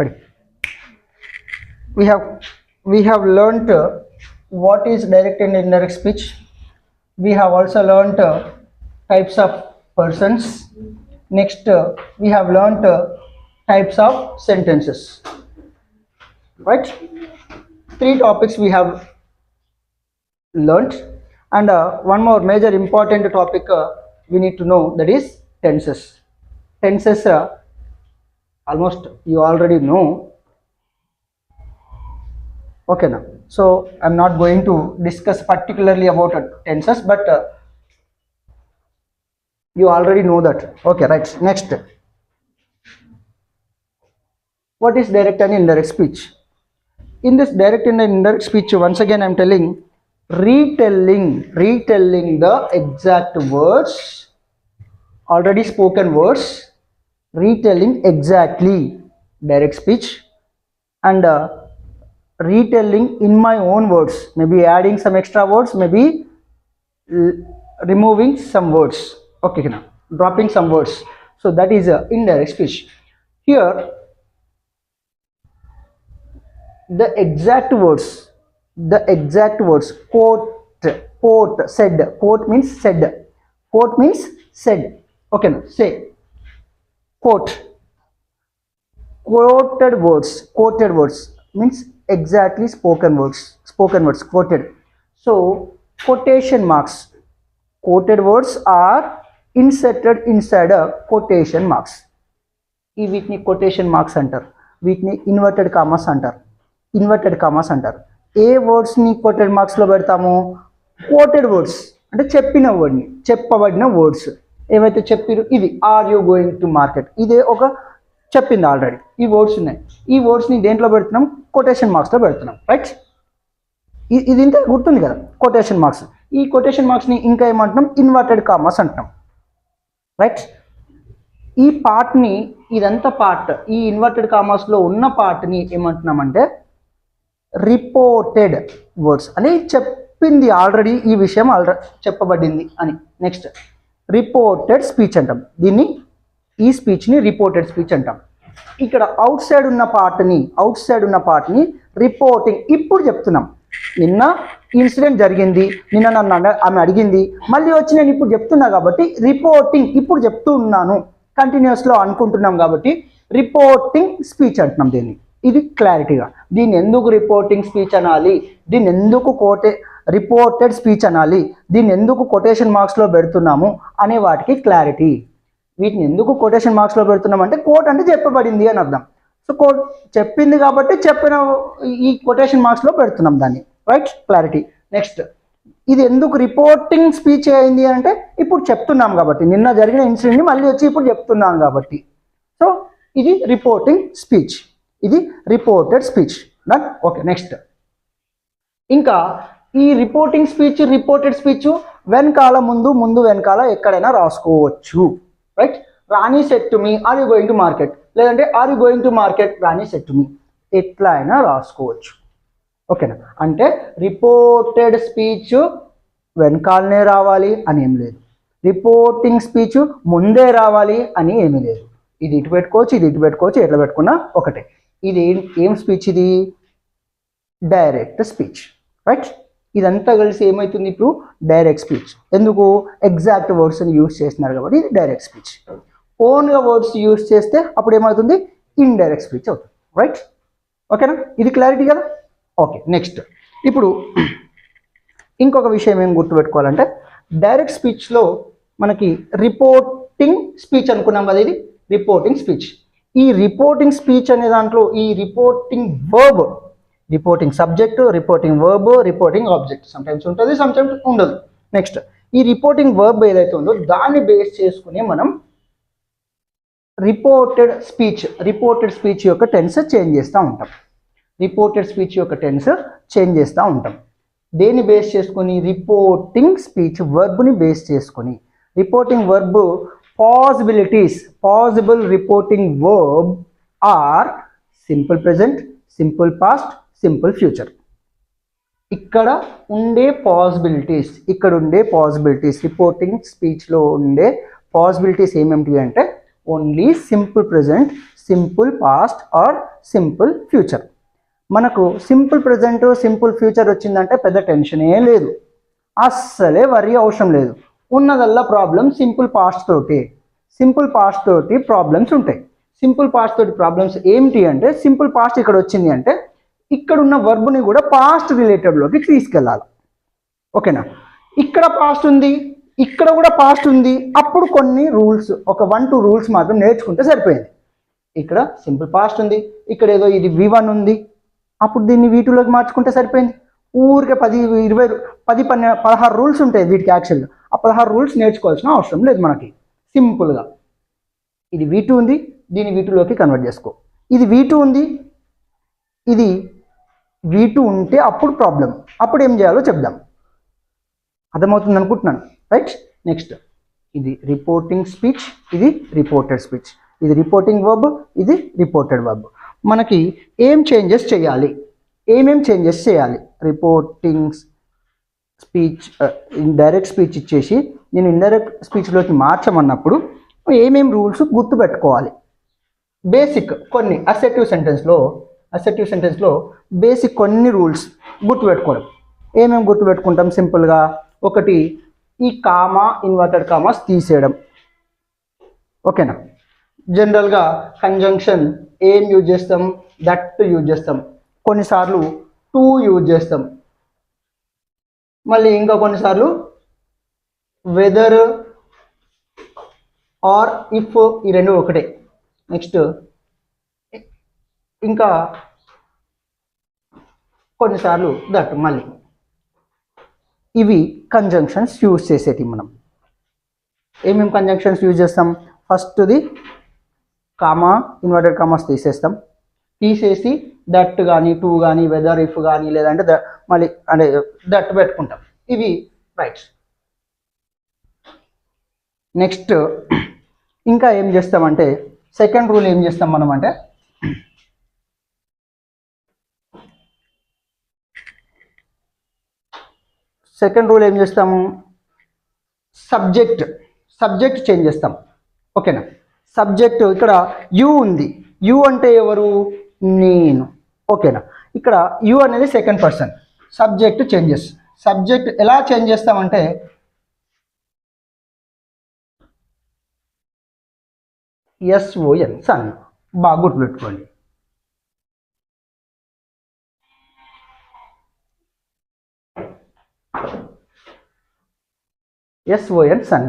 Ready? We have learnt what is direct and indirect speech. We have also learnt types of persons. Next we have learnt types of sentences, right? 3 topics we have learnt, and one more major important topic we need to know, that is tenses. Tenses almost you already know. Okay now, so I'm not going to discuss particularly about tenses, but you already know that. Okay, right. Next, what is direct and indirect speech? In this direct and indirect speech, once again I'm telling, retelling the exact words, already spoken words, retelling exactly, direct speech. And retelling in my own words, maybe adding some extra words, maybe removing some words, okay now, dropping some words. So that is indirect speech. Here the exact words, quote, said. Quote means said. Quote means said. Okay now, say quote. Quoted words means exactly spoken words, quoted. So quotation marks, quoted words are inserted inside a quotation marks. ఈ వీటిని quotation marks అంటారు, వీటిని inverted commas అంటారు. ఏ words ని quoted marks లో పెడతాము? quoted words అంటే చెప్పబడిన వర్డ్స్ ఏవైతే చెప్పిరు. ఇది are you going to market, ఇదే ఒక చెప్పింది ఆల్రెడీ. ఈ వర్డ్స్ ఉన్నాయి, ఈ వర్డ్స్ని దేంట్లో పెడుతున్నాం? కొటేషన్ మార్క్స్లో పెడుతున్నాం, రైట్? ఇది ఇంత గుర్తుంది కదా, కొటేషన్ మార్క్స్. ఈ కొటేషన్ మార్క్స్ని ఇంకా ఏమంటున్నాం? ఇన్వర్టెడ్ కామర్స్ అంటున్నాం, రైట్? ఈ పార్ట్ని, ఇదంతా పార్ట్, ఈ ఇన్వర్టెడ్ కామర్స్లో ఉన్న పార్ట్ని ఏమంటున్నామంటే రిపోర్టెడ్ వర్డ్స్ అని చెప్పింది ఆల్రెడీ, ఈ విషయం ఆల్రెడీ చెప్పబడింది అని. నెక్స్ట్ రిపోర్టెడ్ స్పీచ్ అంటాం దీన్ని, ఈ స్పీచ్ని రిపోర్టెడ్ స్పీచ్ అంటాం. ఇక్కడ అవుట్ సైడ్ ఉన్న పార్ట్ని రిపోర్టింగ్. ఇప్పుడు చెప్తున్నాం, నిన్న ఇన్సిడెంట్ జరిగింది, నిన్న నన్ను ఆమె అడిగింది, మళ్ళీ వచ్చి నేను ఇప్పుడు చెప్తున్నా కాబట్టి రిపోర్టింగ్, ఇప్పుడు చెప్తున్నాను, కంటిన్యూస్లో అనుకుంటున్నాం కాబట్టి రిపోర్టింగ్ స్పీచ్ అంటున్నాం దీన్ని. ఇది క్లారిటీగా, దీన్ని ఎందుకు రిపోర్టింగ్ స్పీచ్ అనాలి, దీన్ని ఎందుకు రిపోర్టెడ్ స్పీచ్ అనాలి, దీన్ని ఎందుకు కొటేషన్ మార్క్స్లో పెడుతున్నాము అనే వాటికి క్లారిటీ. వీటిని ఎందుకు కొటేషన్ మార్క్స్లో పెడుతున్నాం అంటే, కోట్ అంటే చెప్పబడింది అని అర్థం. సో కోట్ చెప్పింది కాబట్టి చెప్పిన ఈ కొటేషన్ మార్క్స్లో పెడుతున్నాం దాన్ని, రైట్? క్లారిటీ. నెక్స్ట్, ఇది ఎందుకు రిపోర్టింగ్ స్పీచ్ అయింది అంటే, ఇప్పుడు చెప్తున్నాం కాబట్టి, నిన్న జరిగిన ఇన్సిడెంట్ని మళ్ళీ వచ్చి ఇప్పుడు చెప్తున్నాం కాబట్టి. సో ఇది రిపోర్టింగ్ స్పీచ్, ఇది reported speech. Done. Okay, next. ఇంకా ఈ రిపోర్టింగ్ స్పీచ్, రిపోర్టెడ్ స్పీచ్ వెనకాల ముందు వెనకాల ఎక్కడైనా రాసుకోవచ్చు, right? Rani said to me are you going to market, లేదంటే are you going to market Rani said to me, ఎట్లా అయినా రాసుకోవచ్చు, ఓకేనా? అంటే రిపోర్టెడ్ స్పీచ్ వెనకాలనే రావాలి అని ఏం లేదు, రిపోర్టింగ్ స్పీచ్ ముందే రావాలి అని ఏమీ లేదు. ఇది ఇటు పెట్టుకోవచ్చు, ఇది ఇటు పెట్టుకోవచ్చు, ఎట్లా పెట్టుకున్నా ఒకటే. ఇది ఏం స్పీచ్? ఇది డైరెక్ట్ స్పీచ్, రైట్? ఇదంతా కలిసి ఏమవుతుంది ఇప్పుడు? Direct speech. ఎందుకు? ఎగ్జాక్ట్ వర్డ్స్ని యూజ్ చేస్తున్నారు కాబట్టి ఇది డైరెక్ట్ స్పీచ్. ఓన్గా వర్డ్స్ యూజ్ చేస్తే అప్పుడు ఏమవుతుంది? ఇండైరెక్ట్ స్పీచ్ అవుతుంది, రైట్? ఓకేనా? ఇది క్లారిటీ కదా. Okay, next. ఇప్పుడు ఇంకొక విషయం ఏం గుర్తుపెట్టుకోవాలంటే, డైరెక్ట్ స్పీచ్లో మనకి రిపోర్టింగ్ స్పీచ్ అనుకున్నాం కదా, ఇది రిపోర్టింగ్ స్పీచ్. ఈ రిపోర్టింగ్ స్పీచ్ అనే దాంట్లో ఈ reporting verb, reporting subject, reporting verb, reporting object sometimes ఉంటుంది, సమ్టైమ్స్ ఉండదు. నెక్స్ట్, ఈ రిపోర్టింగ్ వర్బ్ ఏదైతే ఉందో దాన్ని బేస్ చేసుకుని మనం రిపోర్టెడ్ స్పీచ్ యొక్క టెన్స్ చేంజ్ చేస్తూ ఉంటాం. దేన్ని బేస్ చేసుకొని? రిపోర్టింగ్ స్పీచ్ వర్బ్ని బేస్ చేసుకొని. Reporting verb possible reporting verb are simple present, simple past, simple future. ఇక్కడ ఉండే పాసిబిలిటీస్ రిపోర్టింగ్ స్పీచ్లో ఉండే పాసిబిలిటీస్ ఏమేమిటి అంటే, only simple present, simple past or simple future. మనకు సింపుల్ ప్రెజెంట్, సింపుల్ ఫ్యూచర్ వచ్చిందంటే పెద్ద టెన్షనే లేదు, అస్సలే వరి అవసరం లేదు. ఉన్నదల్లా ప్రాబ్లం సింపుల్ పాస్ట్ తోటి. సింపుల్ పాస్ట్ తోటి ప్రాబ్లమ్స్ ఉంటాయి. సింపుల్ పాస్ట్ తోటి ప్రాబ్లమ్స్ ఏమిటి అంటే, సింపుల్ పాస్ట్ ఇక్కడ వచ్చింది అంటే ఇక్కడ ఉన్న వర్బ్ని కూడా పాస్ట్ రిలేటెడ్లోకి తీసుకెళ్ళాలి. ఓకేనా? ఇక్కడ పాస్ట్ ఉంది, ఇక్కడ కూడా పాస్ట్ ఉంది, అప్పుడు కొన్ని రూల్స్, ఒక 1-2 రూల్స్ మాత్రం నేర్చుకుంటే సరిపోయింది. ఇక్కడ సింపుల్ పాస్ట్ ఉంది, ఇక్కడ ఏదో ఇది V1 ఉంది, అప్పుడు దీన్ని V2లోకి మార్చుకుంటే సరిపోయింది. ఊరికే 10, 20, 10, 16 రూల్స్ ఉంటాయి వీటికి. యాక్చువల్గా ఆ 16 రూల్స్ నేర్చుకోవాల్సిన అవసరం లేదు మనకి. సింపుల్గా ఇది V2 ఉంది, దీన్ని V2లోకి కన్వర్ట్ చేసుకో. ఇది V2 ఉంది, ఇది V2 ఉంటే అప్పుడు ప్రాబ్లం, అప్పుడు ఏం చేయాలో చెప్దాం. అర్థమవుతుంది అనుకుంటున్నాను, రైట్? నెక్స్ట్ ఇది రిపోర్టింగ్ స్పీచ్, ఇది రిపోర్టెడ్ స్పీచ్. ఇది రిపోర్టింగ్ వర్బ్, ఇది రిపోర్టెడ్ వర్బ్. మనకి ఏం చేంజెస్ చేయాలి, ఏమేం చేంజెస్ చేయాలి? రిపోర్టింగ్ స్పీచ్ డైరెక్ట్ స్పీచ్ ఇచ్చేసి నేను ఇండైరెక్ట్ స్పీచ్లోకి మార్చమన్నప్పుడు ఏమేం రూల్స్ గుర్తుపెట్టుకోవాలి? బేసిక్ కొన్ని అసెర్టివ్ సెంటెన్స్లో బేసిక్ కొన్ని రూల్స్ గుర్తుపెట్టుకోవడం. ఏమేమి గుర్తుపెట్టుకుంటాం? సింపుల్గా ఒకటి, ఈ కామా, ఇన్వర్టెడ్ కామాస్ తీసేయడం. ఓకేనా? జనరల్గా కంజంక్షన్ ఏం యూజ్ చేస్తాం? దట్ యూజ్ చేస్తాం. కొన్నిసార్లు టు యూజ్ చేస్తాం. మళ్ళీ ఇంకా కొన్నిసార్లు వెదర్ ఆర్ ఇఫ్, ఈ రెండు ఒకటే. నెక్స్ట్ ఇంకా కొన్నిసార్లు దట్. మళ్ళీ ఇవి కంజంక్షన్స్ యూజ్ చేసేటి. మనం ఏమేమి కంజంక్షన్స్ యూజ్ చేస్తాం? ఫస్ట్ది కామా, ఇన్వర్టెడ్ కామాస్ తీసేస్తాం. తీసేసి దట్ కానీ, టు కానీ, వెదర్, ఇఫ్ కానీ, లేదంటే మళ్ళీ అంటే దట్ పెట్టుకుంటాం. ఇవి రైట్స్. నెక్స్ట్ ఇంకా ఏం చేస్తామంటే, సెకండ్ రూల్ ఏం చేస్తాం మనం అంటే, సెకండ్ రూల్ ఏం చేస్తాము? సబ్జెక్ట్ చేంజ్ చేస్తాం. ఓకేనా? సబ్జెక్ట్ ఇక్కడ యు ఉంది, యు అంటే ఎవరు? నేను. ఓకేనా? ఇక్కడ యు అనేది second person. Subject changes. Subject ఎలా చేంజ్ చేస్తామంటే, SON, సన్. బాగా గుర్తుపెట్టుకోండి. SON, son.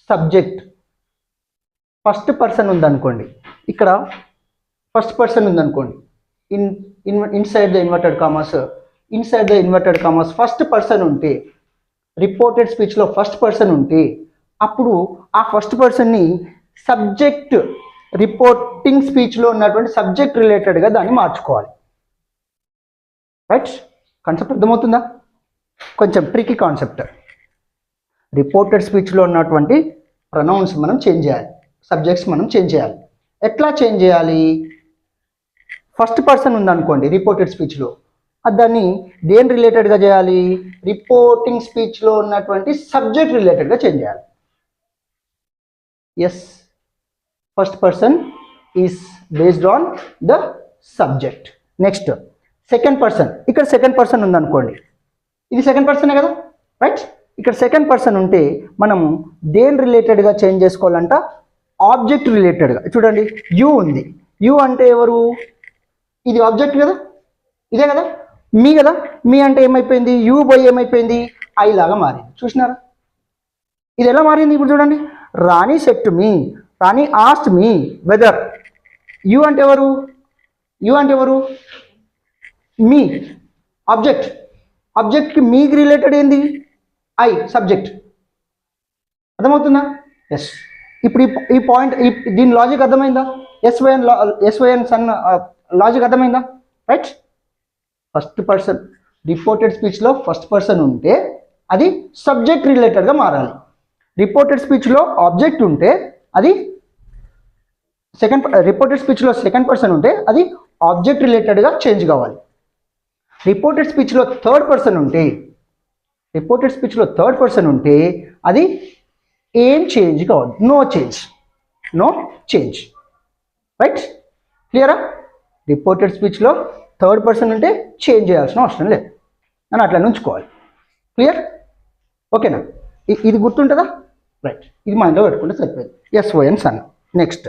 Subject first person ఉందనుకోండి, ఇక్కడ ఫస్ట్ పర్సన్ ఉందనుకోండి, inside the inverted commas first person ఉంటే, రిపోర్టెడ్ స్పీచ్లో ఫస్ట్ పర్సన్ ఉంటే, అప్పుడు ఆ ఫస్ట్ పర్సన్ని సబ్జెక్ట్, రిపోర్టింగ్ స్పీచ్లో ఉన్నటువంటి సబ్జెక్ట్ రిలేటెడ్గా దాన్ని మార్చుకోవాలి. రైట్? కాన్సెప్ట్ అర్థమవుతుందా? కొంచెం ట్రికీ కాన్సెప్ట్. రిపోర్టెడ్ స్పీచ్లో ఉన్నటువంటి ప్రొనౌన్స్ మనం చేంజ్ చేయాలి, సబ్జెక్ట్స్ మనం చేంజ్ చేయాలి. ఎట్లా చేంజ్ చేయాలి? ఫస్ట్ పర్సన్ ఉందనుకోండి రిపోర్టెడ్ స్పీచ్లో, దాన్ని దేని రిలేటెడ్గా చేయాలి? రిపోర్టింగ్ స్పీచ్లో ఉన్నటువంటి సబ్జెక్ట్ రిలేటెడ్గా చేంజ్ చేయాలి. Yes, first person is based on the subject. Next second person. ఇక్కడ సెకండ్ పర్సన్ ఉందనుకోండి, ఇది సెకండ్ పర్సనే కదా, రైట్? ఇక్కడ సెకండ్ పర్సన్ ఉంటే మనము దేని రిలేటెడ్గా చేంజ్ చేసుకోవాలంట? ఆబ్జెక్ట్ రిలేటెడ్గా. చూడండి, యు ఉంది, యు అంటే ఎవరు? ఇది ఆబ్జెక్ట్ కదా, ఇదే కదా, మీ కదా. మీ అంటే ఏమైపోయింది? యు పోయి ఏమైపోయింది? ఐ లాగా మారింది. చూసినారా? ఇది ఎలా మారింది? ఇప్పుడు చూడండి, Rani said me, Rani asked me weather. You అంటే ఎవరు? Me, object. ఆబ్జెక్ట్కి మీకు రిలేటెడ్ ఏంది? I, subject. అర్థమవుతుందా? ఎస్. ఇప్పుడు ఈ పాయింట్, దీని లాజిక్ అర్థమైందా? SON, సన్ లాజిక్ అర్థమైందా? రైట్? ఫస్ట్ పర్సన్, రిపోర్టెడ్ స్పీచ్లో ఫస్ట్ పర్సన్ ఉంటే అది సబ్జెక్ట్ రిలేటెడ్గా మారాలి. రిపోర్టెడ్ స్పీచ్లో ఆబ్జెక్ట్ ఉంటే అది రిపోర్టెడ్ స్పీచ్లో సెకండ్ పర్సన్ ఉంటే అది ఆబ్జెక్ట్ రిలేటెడ్గా చేంజ్ కావాలి. రిపోర్టెడ్ స్పీచ్లో థర్డ్ పర్సన్ ఉంటే అది ఏం చేంజ్ కావాలి? No change. No change. Right, క్లియరా? రిపోర్టెడ్ స్పీచ్లో థర్డ్ పర్సన్ ఉంటే చేంజ్ చేయాల్సిన అవసరం లేదు అని అట్లా ఉంచుకోవాలి. క్లియర్? ఓకేనా? ఇది గుర్తుంటుందా? రైట్, ఇది మైండ్లో పెట్టుకుంటే సరిపోయింది. SON sun. నెక్స్ట్